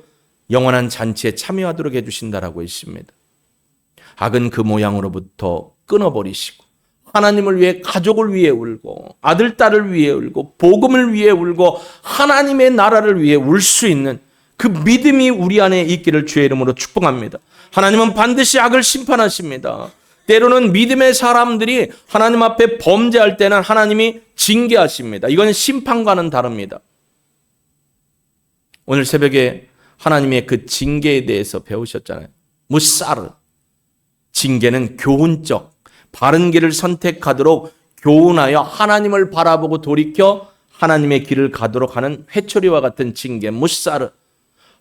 영원한 잔치에 참여하도록 해주신다라고 했습니다. 악은 그 모양으로부터 끊어버리시고 하나님을 위해 가족을 위해 울고 아들 딸을 위해 울고 복음을 위해 울고 하나님의 나라를 위해 울 수 있는 그 믿음이 우리 안에 있기를 주의 이름으로 축복합니다. 하나님은 반드시 악을 심판하십니다. 때로는 믿음의 사람들이 하나님 앞에 범죄할 때는 하나님이 징계하십니다. 이건 심판과는 다릅니다. 오늘 새벽에 하나님의 그 징계에 대해서 배우셨잖아요. 무사르. 징계는 교훈적, 바른 길을 선택하도록 교훈하여 하나님을 바라보고 돌이켜 하나님의 길을 가도록 하는 회초리와 같은 징계, 무사르.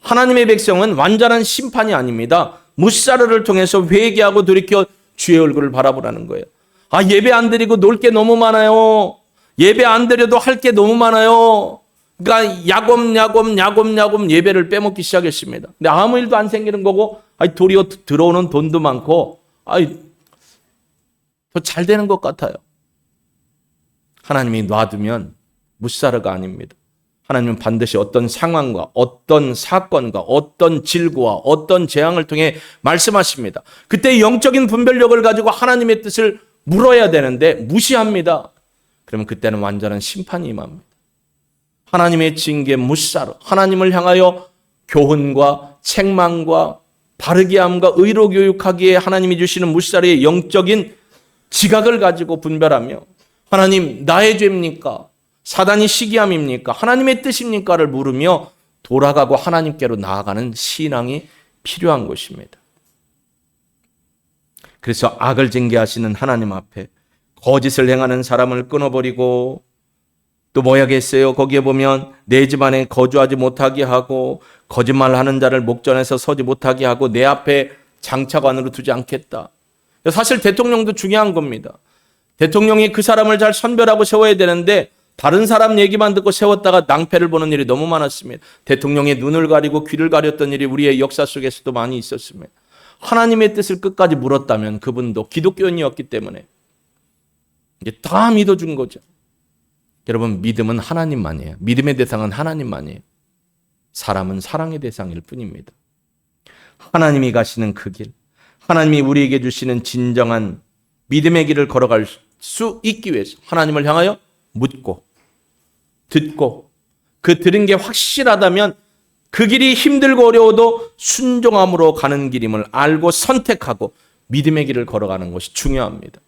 하나님의 백성은 완전한 심판이 아닙니다. 무사르를 통해서 회개하고 돌이켜 주의 얼굴을 바라보라는 거예요. 예배 안 드리고 놀 게 너무 많아요. 예배 안 드려도 할 게 너무 많아요. 그러니까 야곱야곱 예배를 빼먹기 시작했습니다. 근데 아무 일도 안 생기는 거고 도리어 들어오는 돈도 많고 더 잘 되는 것 같아요. 하나님이 놔두면 무사르가 아닙니다. 하나님은 반드시 어떤 상황과 어떤 사건과 어떤 질고와 어떤 재앙을 통해 말씀하십니다. 그때 영적인 분별력을 가지고 하나님의 뜻을 물어야 되는데 무시합니다. 그러면 그때는 완전한 심판이 임합니다. 하나님의 징계 무사르, 하나님을 향하여 교훈과 책망과 바르게 함과 의로 교육하기에 하나님이 주시는 무사르의 영적인 지각을 가지고 분별하며 하나님 나의 죄입니까? 사단이 시기함입니까? 하나님의 뜻입니까?를 물으며 돌아가고 하나님께로 나아가는 신앙이 필요한 것입니다. 그래서 악을 징계하시는 하나님 앞에 거짓을 행하는 사람을 끊어버리고 또 뭐야겠어요? 거기에 보면 내 집 안에 거주하지 못하게 하고 거짓말하는 자를 목전에서 서지 못하게 하고 내 앞에 장차관으로 두지 않겠다. 사실 대통령도 중요한 겁니다. 대통령이 그 사람을 잘 선별하고 세워야 되는데 다른 사람 얘기만 듣고 세웠다가 낭패를 보는 일이 너무 많았습니다. 대통령의 눈을 가리고 귀를 가렸던 일이 우리의 역사 속에서도 많이 있었습니다. 하나님의 뜻을 끝까지 물었다면 그분도 기독교인이었기 때문에 이제 다 믿어준 거죠. 여러분, 믿음은 하나님만이에요. 믿음의 대상은 하나님만이에요. 사람은 사랑의 대상일 뿐입니다. 하나님이 가시는 그 길, 하나님이 우리에게 주시는 진정한 믿음의 길을 걸어갈 수 있기 위해서 하나님을 향하여 묻고 듣고 그 들은 게 확실하다면 그 길이 힘들고 어려워도 순종함으로 가는 길임을 알고 선택하고 믿음의 길을 걸어가는 것이 중요합니다.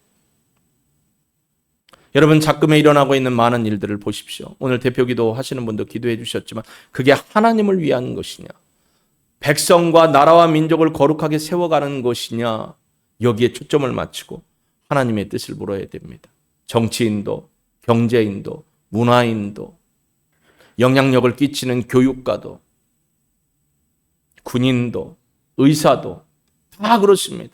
여러분, 작금에 일어나고 있는 많은 일들을 보십시오. 오늘 대표기도 하시는 분도 기도해 주셨지만 그게 하나님을 위한 것이냐, 백성과 나라와 민족을 거룩하게 세워가는 것이냐, 여기에 초점을 맞추고 하나님의 뜻을 물어야 됩니다. 정치인도, 경제인도, 문화인도, 영향력을 끼치는 교육가도, 군인도, 의사도 다 그렇습니다.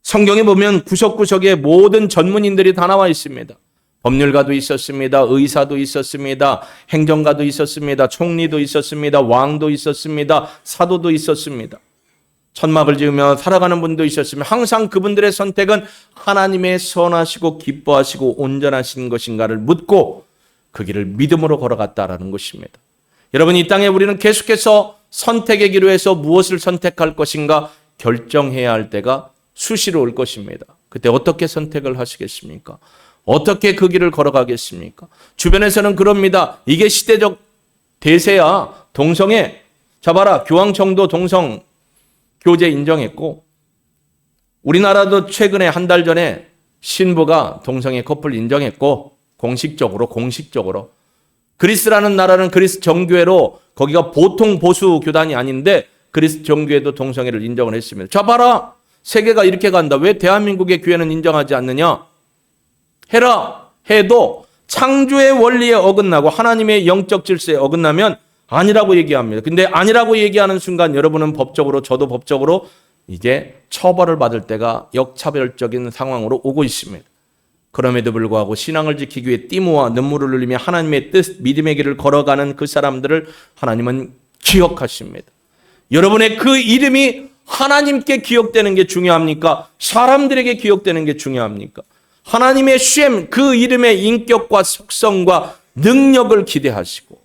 성경에 보면 구석구석에 모든 전문인들이 다 나와 있습니다. 법률가도 있었습니다. 의사도 있었습니다. 행정가도 있었습니다. 총리도 있었습니다. 왕도 있었습니다. 사도도 있었습니다. 천막을 지으며 살아가는 분도 있었으며 항상 그분들의 선택은 하나님의 선하시고 기뻐하시고 온전하신 것인가를 묻고 그 길을 믿음으로 걸어갔다라는 것입니다. 여러분, 이 땅에 우리는 계속해서 선택의 기로에서 무엇을 선택할 것인가 결정해야 할 때가 수시로 올 것입니다. 그때 어떻게 선택을 하시겠습니까? 어떻게 그 길을 걸어가겠습니까? 주변에서는 그럽니다. 이게 시대적 대세야. 동성애. 자 봐라. 교황청도 동성 교제 인정했고 우리나라도 최근에 한 달 전에 신부가 동성애 커플 인정했고 공식적으로 그리스라는 나라는 그리스 정교회로 거기가 보통 보수 교단이 아닌데 그리스 정교회도 동성애를 인정을 했습니다. 자 봐라. 세계가 이렇게 간다. 왜 대한민국의 교회는 인정하지 않느냐? 해라. 해도 창조의 원리에 어긋나고 하나님의 영적 질서에 어긋나면 아니라고 얘기합니다. 근데 아니라고 얘기하는 순간 여러분은 법적으로, 저도 법적으로 이제 처벌을 받을 때가 역차별적인 상황으로 오고 있습니다. 그럼에도 불구하고 신앙을 지키기 위해 띠모와 눈물을 흘리며 하나님의 뜻, 믿음의 길을 걸어가는 그 사람들을 하나님은 기억하십니다. 여러분의 그 이름이 하나님께 기억되는 게 중요합니까? 사람들에게 기억되는 게 중요합니까? 하나님의 쉔, 그 이름의 인격과 속성과 능력을 기대하시고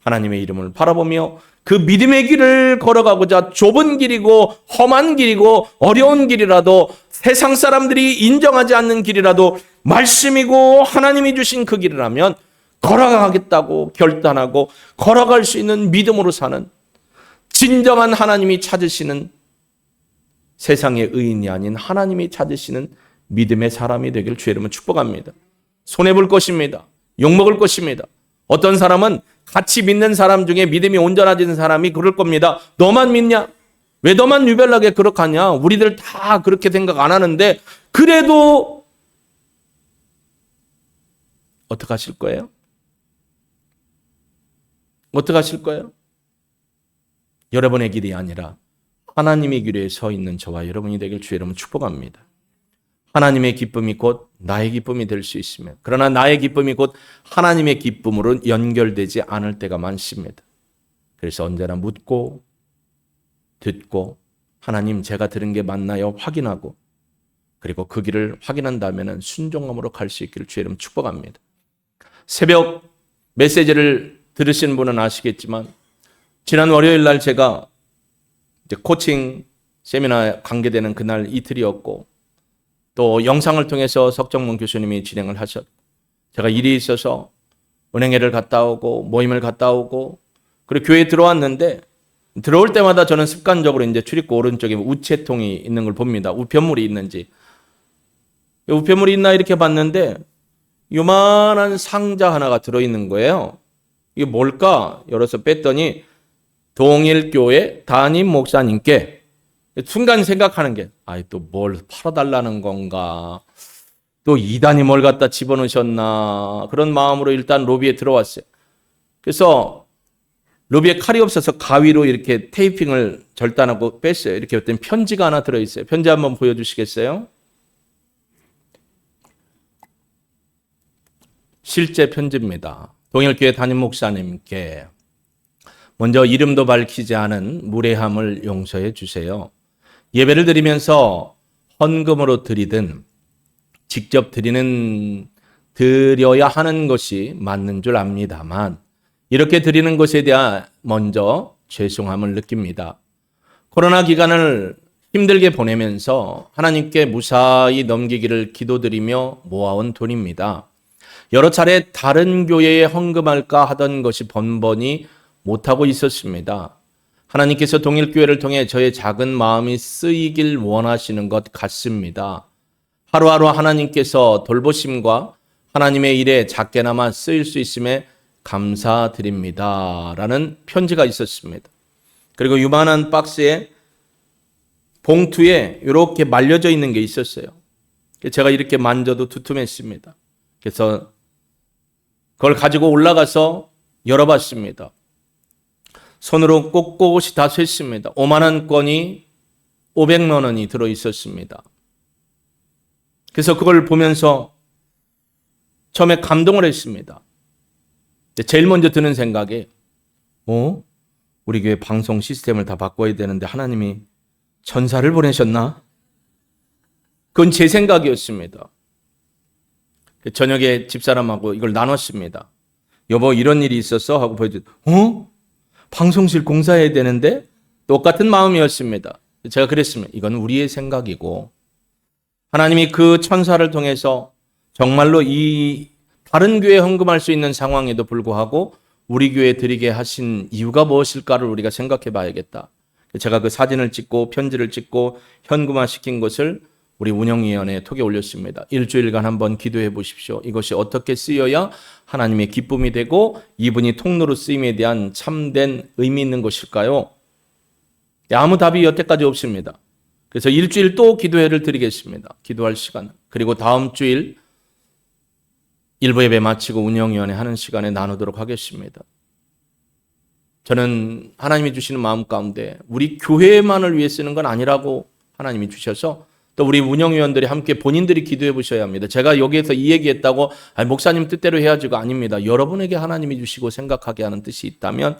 하나님의 이름을 바라보며 그 믿음의 길을 걸어가고자 좁은 길이고 험한 길이고 어려운 길이라도 세상 사람들이 인정하지 않는 길이라도 말씀이고 하나님이 주신 그 길이라면 걸어가겠다고 결단하고 걸어갈 수 있는 믿음으로 사는 진정한 하나님이 찾으시는 세상의 의인이 아닌 하나님이 찾으시는 믿음의 사람이 되길 주의 이름으로 축복합니다. 손해볼 것입니다. 욕먹을 것입니다. 어떤 사람은 같이 믿는 사람 중에 믿음이 온전해지는 사람이 그럴 겁니다. 너만 믿냐? 왜 너만 유별나게 그렇게 하냐? 우리들 다 그렇게 생각 안 하는데 그래도 어떻게 하실 거예요? 어떻게 하실 거예요? 여러분의 길이 아니라 하나님의 길에 서 있는 저와 여러분이 되길 주의 이름으로 축복합니다. 하나님의 기쁨이 곧 나의 기쁨이 될 수 있으며 그러나 나의 기쁨이 곧 하나님의 기쁨으로 연결되지 않을 때가 많습니다. 그래서 언제나 묻고 듣고 하나님 제가 들은 게 맞나요? 확인하고 그리고 그 길을 확인한 다음에는 순종함으로 갈 수 있기를 주의 이름 축복합니다. 새벽 메시지를 들으신 분은 아시겠지만 지난 월요일 날 제가 이제 코칭 세미나 관계되는 그날 이틀이었고 또 영상을 통해서 석정문 교수님이 진행을 하셨고 제가 일이 있어서 은행회를 갔다 오고 모임을 갔다 오고 그리고 교회에 들어왔는데 들어올 때마다 저는 습관적으로 이제 출입구 오른쪽에 우체통이 있는 걸 봅니다. 우편물이 있는지. 우편물이 있나 이렇게 봤는데 요만한 상자 하나가 들어있는 거예요. 이게 뭘까? 열어서 뺐더니 동일교회 담임 목사님께 순간 생각하는 게 또 뭘 팔아달라는 건가? 또 이단이 뭘 갖다 집어넣으셨나? 그런 마음으로 일단 로비에 들어왔어요. 그래서 로비에 칼이 없어서 가위로 이렇게 테이핑을 절단하고 뺐어요. 이렇게 어떤 편지가 하나 들어있어요. 편지 한번 보여주시겠어요? 실제 편지입니다. 동일교회 담임 목사님께 먼저 이름도 밝히지 않은 무례함을 용서해 주세요. 예배를 드리면서 헌금으로 드리든 직접 드려야 하는 것이 맞는 줄 압니다만 이렇게 드리는 것에 대한 먼저 죄송함을 느낍니다. 코로나 기간을 힘들게 보내면서 하나님께 무사히 넘기기를 기도드리며 모아온 돈입니다. 여러 차례 다른 교회에 헌금할까 하던 것이 번번이 못하고 있었습니다. 하나님께서 동일교회를 통해 저의 작은 마음이 쓰이길 원하시는 것 같습니다. 하루하루 하나님께서 돌보심과 하나님의 일에 작게나마 쓰일 수 있음에 감사드립니다. 라는 편지가 있었습니다. 그리고 유만한 박스에 봉투에 이렇게 말려져 있는 게 있었어요. 제가 이렇게 만져도 두툼했습니다. 그래서 그걸 가지고 올라가서 열어봤습니다. 손으로 꼿꼿이 다 셌습니다. 5만 원권이 500만 원이 들어있었습니다. 그래서 그걸 보면서 처음에 감동을 했습니다. 제일 먼저 드는 생각이 우리 교회 방송 시스템을 다 바꿔야 되는데 하나님이 전사를 보내셨나? 그건 제 생각이었습니다. 저녁에 집사람하고 이걸 나눴습니다. 여보 이런 일이 있었어? 하고 보여줬 방송실 공사해야 되는데 똑같은 마음이었습니다. 제가 그랬습니다. 이건 우리의 생각이고 하나님이 그 천사를 통해서 정말로 이 다른 교회에 헌금할 수 있는 상황에도 불구하고 우리 교회에 드리게 하신 이유가 무엇일까를 우리가 생각해 봐야겠다. 제가 그 사진을 찍고 편지를 찍고 현금화시킨 것을 우리 운영위원회에 톡에 올렸습니다. 일주일간 한번 기도해 보십시오. 이것이 어떻게 쓰여야 하나님의 기쁨이 되고 이분이 통로로 쓰임에 대한 참된 의미 있는 것일까요? 아무 답이 여태까지 없습니다. 그래서 일주일 또 기도회를 드리겠습니다. 기도할 시간. 그리고 다음 주일 일부 예배 마치고 운영위원회 하는 시간에 나누도록 하겠습니다. 저는 하나님이 주시는 마음 가운데 우리 교회만을 위해 쓰는 건 아니라고 하나님이 주셔서 또 우리 운영위원들이 함께 본인들이 기도해 보셔야 합니다. 제가 여기에서 이 얘기했다고 목사님 뜻대로 해야지가 아닙니다. 여러분에게 하나님이 주시고 생각하게 하는 뜻이 있다면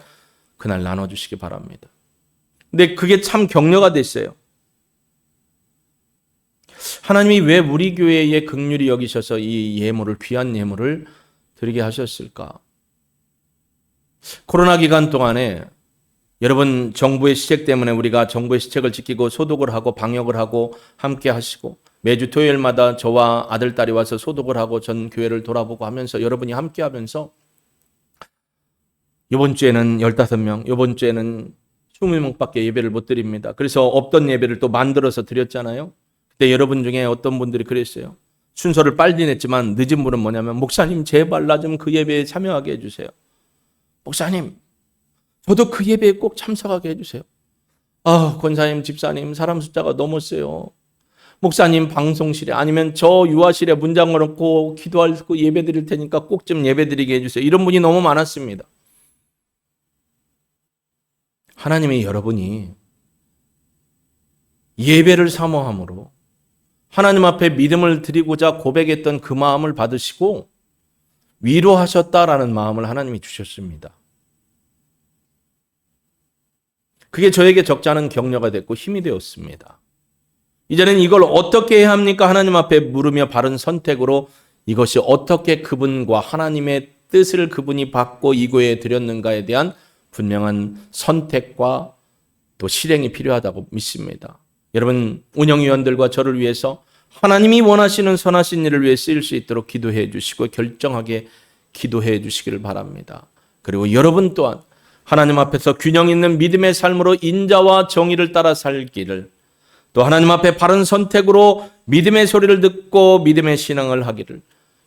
그날 나눠주시기 바랍니다. 근데 그게 참 격려가 됐어요. 하나님이 왜 우리 교회에 긍휼히 여기셔서 이 예물을 귀한 예물을 드리게 하셨을까? 코로나 기간 동안에 여러분 정부의 시책 때문에 우리가 정부의 시책을 지키고 소독을 하고 방역을 하고 함께 하시고 매주 토요일마다 저와 아들, 딸이 와서 소독을 하고 전 교회를 돌아보고 하면서 여러분이 함께 하면서 이번 주에는 15명, 이번 주에는 20명밖에 예배를 못 드립니다. 그래서 없던 예배를 또 만들어서 드렸잖아요. 그때 여러분 중에 어떤 분들이 그랬어요. 순서를 빨리 냈지만 늦은 분은 뭐냐면 목사님 제발 나 좀 그 예배에 참여하게 해주세요. 목사님 저도 그 예배에 꼭 참석하게 해주세요. 권사님, 집사님, 사람 숫자가 넘었어요. 목사님 방송실에 아니면 저 유아실에 문장 걸어놓고 기도하고 예배 드릴 테니까 꼭 좀 예배 드리게 해주세요. 이런 분이 너무 많았습니다. 하나님이 여러분이 예배를 사모함으로 하나님 앞에 믿음을 드리고자 고백했던 그 마음을 받으시고 위로하셨다라는 마음을 하나님이 주셨습니다. 그게 저에게 적지 않은 격려가 됐고 힘이 되었습니다. 이제는 이걸 어떻게 해야 합니까? 하나님 앞에 물으며 바른 선택으로 이것이 어떻게 그분과 하나님의 뜻을 그분이 받고 이고에 드렸는가에 대한 분명한 선택과 또 실행이 필요하다고 믿습니다. 여러분, 운영위원들과 저를 위해서 하나님이 원하시는 선하신 일을 위해 쓰일 수 있도록 기도해 주시고 결정하게 기도해 주시기를 바랍니다. 그리고 여러분 또한 하나님 앞에서 균형 있는 믿음의 삶으로 인자와 정의를 따라 살기를, 또 하나님 앞에 바른 선택으로 믿음의 소리를 듣고 믿음의 신앙을 하기를,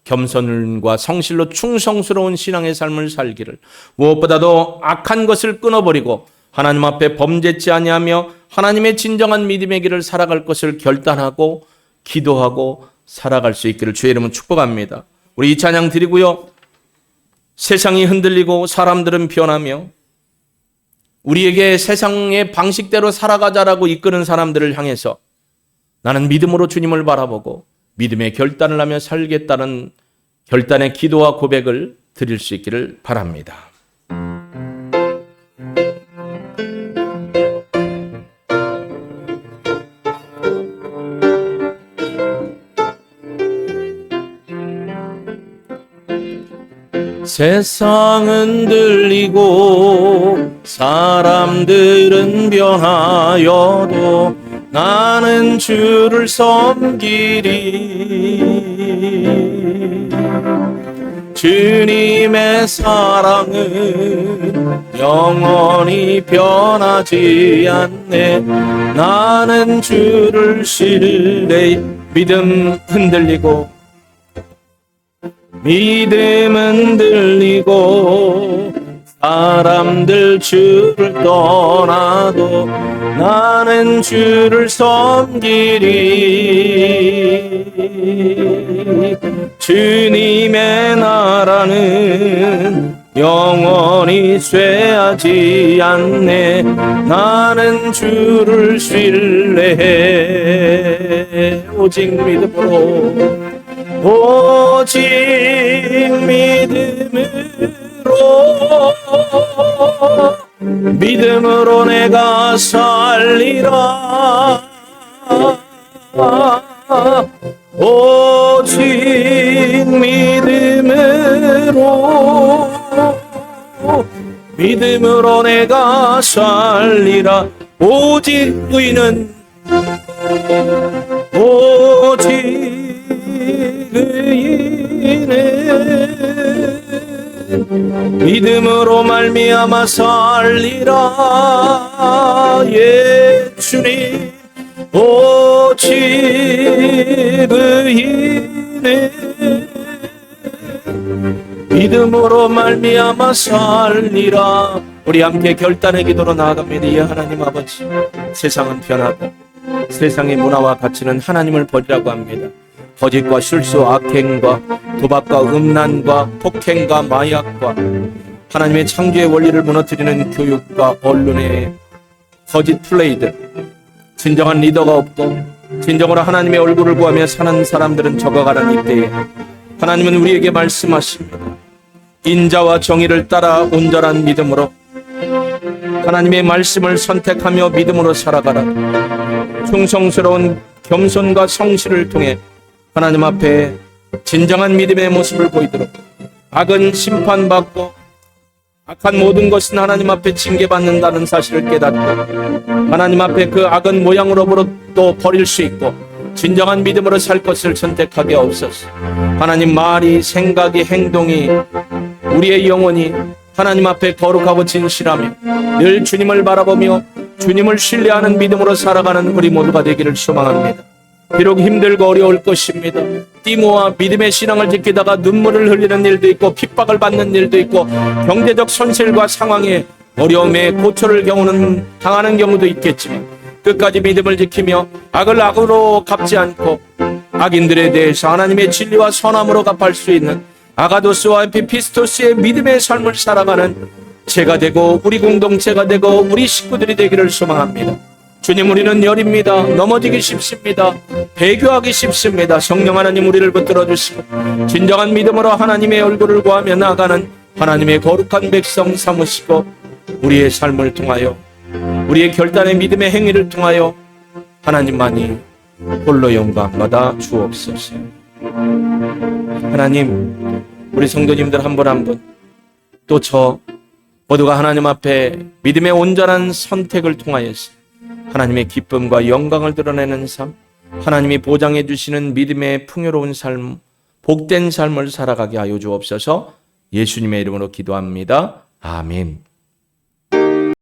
겸손과 성실로 충성스러운 신앙의 삶을 살기를, 무엇보다도 악한 것을 끊어버리고 하나님 앞에 범죄치 아니하며 하나님의 진정한 믿음의 길을 살아갈 것을 결단하고 기도하고 살아갈 수 있기를 주의 이름으로 축복합니다. 우리 이 찬양 드리고요. 세상이 흔들리고 사람들은 변하며 우리에게 세상의 방식대로 살아가자라고 이끄는 사람들을 향해서 나는 믿음으로 주님을 바라보고 믿음의 결단을 하며 살겠다는 결단의 기도와 고백을 드릴 수 있기를 바랍니다. 세상은 들리고 사람들은 변하여도 나는 주를 섬기리. 주님의 사랑은 영원히 변하지 않네. 나는 주를 신뢰. 믿음 흔들리고 믿음은 들리고 사람들 주를 떠나도 나는 주를 섬기리. 주님의 나라는 영원히 쇠하지 않네. 나는 주를 신뢰해. 오직 믿음으로, 오직 믿음으로 내가 살리라. 오직 믿음으로 내가 살리라. 오직 의는, 오직 의인은 믿음으로 말미암아 살리라. 예 주님, 오직 의인은 믿음으로 말미암아 살리라. 우리 함께 결단의 기도로 나아갑니다. 예 하나님 아버지, 세상은 변하고 세상의 문화와 가치는 하나님을 버리라고 합니다. 거짓과 실수, 악행과 도박과 음란과 폭행과 마약과 하나님의 창조의 원리를 무너뜨리는 교육과 언론의 거짓 플레이들, 진정한 리더가 없고 진정으로 하나님의 얼굴을 구하며 사는 사람들은 적어가는 이때에 하나님은 우리에게 말씀하십니다. 인자와 정의를 따라 온전한 믿음으로 하나님의 말씀을 선택하며 믿음으로 살아가라. 충성스러운 겸손과 성실을 통해 하나님 앞에 진정한 믿음의 모습을 보이도록, 악은 심판받고 악한 모든 것은 하나님 앞에 징계받는다는 사실을 깨닫고 하나님 앞에 그 악은 모양으로부터 또 버릴 수 있고 진정한 믿음으로 살 것을 선택하게 없소서. 하나님 말이, 생각이, 행동이, 우리의 영혼이 하나님 앞에 거룩하고 진실하며 늘 주님을 바라보며 주님을 신뢰하는 믿음으로 살아가는 우리 모두가 되기를 소망합니다. 비록 힘들고 어려울 것입니다. 띠모와 믿음의 신앙을 지키다가 눈물을 흘리는 일도 있고 핍박을 받는 일도 있고 경제적 손실과 상황에 어려움에 고초를 당하는 경우도 있겠지만 끝까지 믿음을 지키며 악을 악으로 갚지 않고 악인들에 대해서 하나님의 진리와 선함으로 갚을 수 있는 아가도스와 에피피스토스의 믿음의 삶을 살아가는 제가 되고 우리 공동체가 되고 우리 식구들이 되기를 소망합니다. 주님, 우리는 열입니다. 넘어지기 쉽습니다. 배교하기 쉽습니다. 성령 하나님, 우리를 붙들어 주시고 진정한 믿음으로 하나님의 얼굴을 구하며 나아가는 하나님의 거룩한 백성 삼으시고 우리의 삶을 통하여, 우리의 결단의 믿음의 행위를 통하여 하나님만이 홀로 영광받아 주옵소서. 하나님, 우리 성도님들 한 분 한 분, 또 저 모두가 하나님 앞에 믿음의 온전한 선택을 통하여서 하나님의 기쁨과 영광을 드러내는 삶, 하나님이 보장해 주시는 믿음의 풍요로운 삶, 복된 삶을 살아가게 하여 주옵소서. 예수님의 이름으로 기도합니다. 아멘.